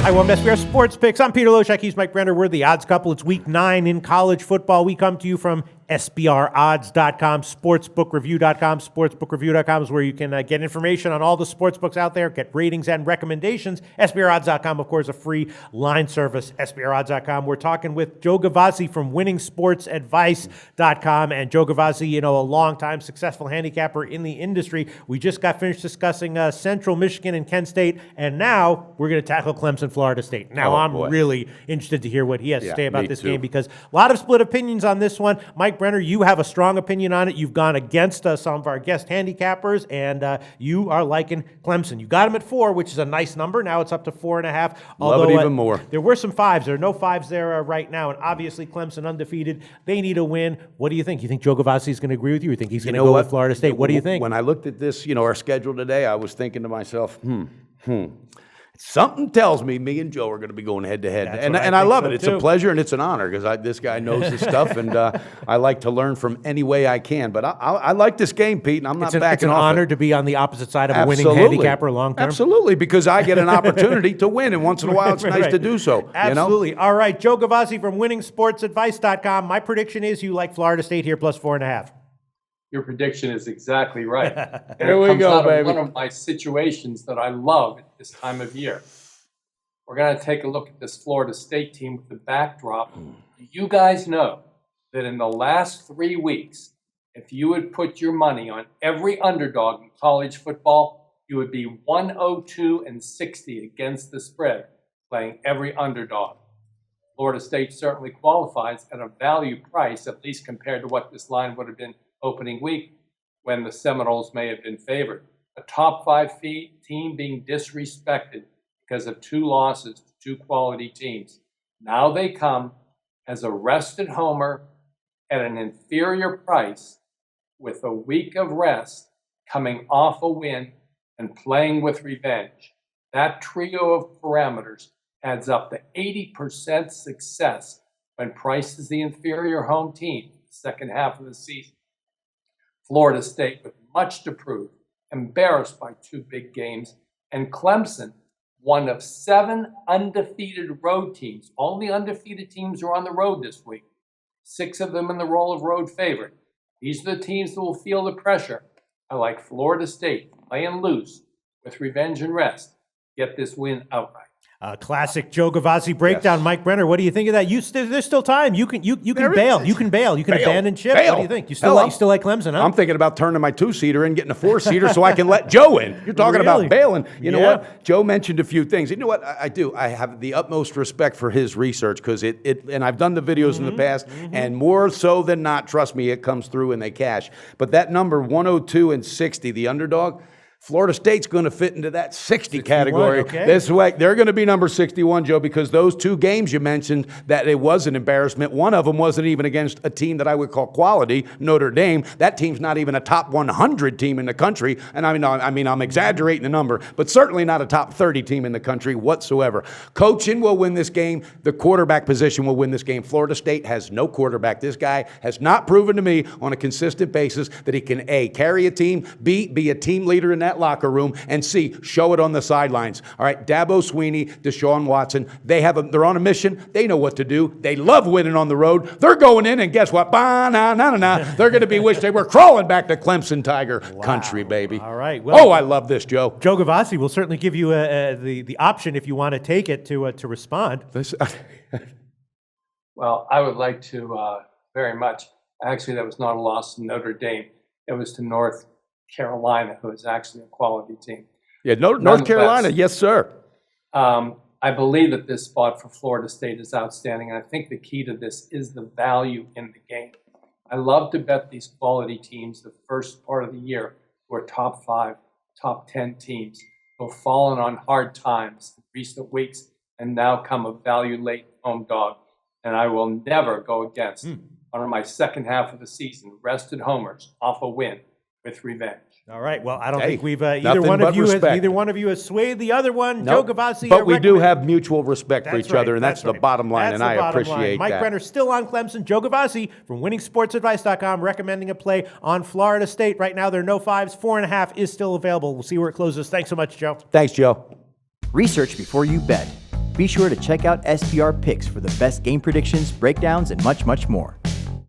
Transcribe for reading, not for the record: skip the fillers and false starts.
Hi, welcome to SBR Sports Picks. I'm Peter Loshak. He's Mike Brenner. We're the odds couple. It's week 9 in college football. We come to you from SBRodds.com, sportsbookreview.com. Sportsbookreview.com is where you can get information on all the sports books out there, get ratings and recommendations. SBRodds.com, of course, a free line service. SBRodds.com. We're talking with Joe Gavazzi from winningsportsadvice.com. And Joe Gavazzi, a long-time successful handicapper in the industry. We just got finished discussing Central Michigan and Kent State, and now we're going to tackle Clemson, Florida State. Now, I'm really interested to hear what he has to say about this game, because a lot of split opinions on this one. Mike Brenner, you have a strong opinion on it. You've gone against some of our guest handicappers, and you are liking Clemson. You got them at 4, which is a nice number. Now it's up to 4.5. Love it even more. There were some 5s. There are no 5s there right now, and obviously Clemson undefeated. They need a win. What do you think? You think Joe Gavazzi is going to agree with you? You think he's going to go with Florida State? What do you think? When I looked at this, our schedule today, I was thinking to myself, something tells me and Joe are going to be going head to head, and I love it. It's a pleasure and it's an honor, because this guy knows his stuff, and I like to learn from any way I can. But I like this game, Pete, and I'm not backing off. It's an honor to be on the opposite side of a winning handicapper long term. Absolutely, because I get an opportunity to win, and once in a while it's nice to do so. Absolutely. All right, Joe Gavazzi from winningsportsadvice.com. My prediction is you like Florida State here plus 4.5. Your prediction is exactly right. Here we go, baby. One of my situations that I love at this time of year. We're going to take a look at this Florida State team with the backdrop. You guys know that in the last 3 weeks, if you would put your money on every underdog in college football, you would be 102-60 against the spread, playing every underdog. Florida State certainly qualifies at a value price, at least compared to what this line would have been opening week, when the Seminoles may have been favored. A top 5 team being disrespected because of 2 losses to 2 quality teams. Now they come as a rested homer at an inferior price, with a week of rest, coming off a win and playing with revenge. That trio of parameters adds up to 80% success when Price is the inferior home team in the second half of the season. Florida State with much to prove, embarrassed by 2 big games, and Clemson, one of 7 undefeated road teams. All the undefeated teams are on the road this week, 6 of them in the role of road favorite. These are the teams that will feel the pressure. I like Florida State playing loose with revenge and rest. Get this win outright. Classic Joe Gavazzi breakdown. Yes. Mike Brenner, what do you think of that? There's still time. You can bail. You can bail. You can abandon ship. What do you think? You still like Clemson, huh? I'm thinking about turning my 2-seater and getting a 4-seater so I can let Joe in. You're talking about bailing. You know what? Joe mentioned a few things. You know what? I do. I have the utmost respect for his research, because and I've done the videos in the past, and more so than not, trust me, it comes through and they cash. But that number 102-60, the underdog, Florida State's going to fit into that 60 category. Okay. This way, they're going to be number 61, Joe, because those 2 games you mentioned, that it was an embarrassment. One of them wasn't even against a team that I would call quality, Notre Dame. That team's not even a top 100 team in the country. And I'm exaggerating the number, but certainly not a top 30 team in the country whatsoever. Coaching will win this game. The quarterback position will win this game. Florida State has no quarterback. This guy has not proven to me on a consistent basis that he can, A, carry a team, B, be a team leader in that locker room, and C, show it on the sidelines. All right, Dabo Sweeney, Deshaun Watson, they're on a mission. They know what to do. They love winning on the road. They're going in, and guess what? They're going to be wish they were crawling back to Clemson Tiger country, baby. All right. Well, I love this, Joe. Joe Gavazzi will certainly give you the option, if you want to take it, to respond. Well, I would like to very much. Actually, that was not a loss to Notre Dame. It was to North Carolina, who is actually a quality team. Yeah, North Carolina, yes, sir. I believe that this spot for Florida State is outstanding, and I think the key to this is the value in the game. I love to bet these quality teams the first part of the year, who are top 5, top 10 teams, who have fallen on hard times in recent weeks and now come a value late home dog. And I will never go against one of my second half of the season rested homers off a win with revenge. All right. Well, I don't think we've either one of you has swayed the other one. Nope. Joe Gavazzi, but we do have mutual respect for each other, and that's the bottom line, and I appreciate that. Mike Brenner still on Clemson. Joe Gavazzi from winningsportsadvice.com recommending a play on Florida State. Right now, there are no 5s. 4.5 is still available. We'll see where it closes. Thanks so much, Joe. Thanks, Joe. Research before you bet. Be sure to check out SPR Picks for the best game predictions, breakdowns, and much, much more.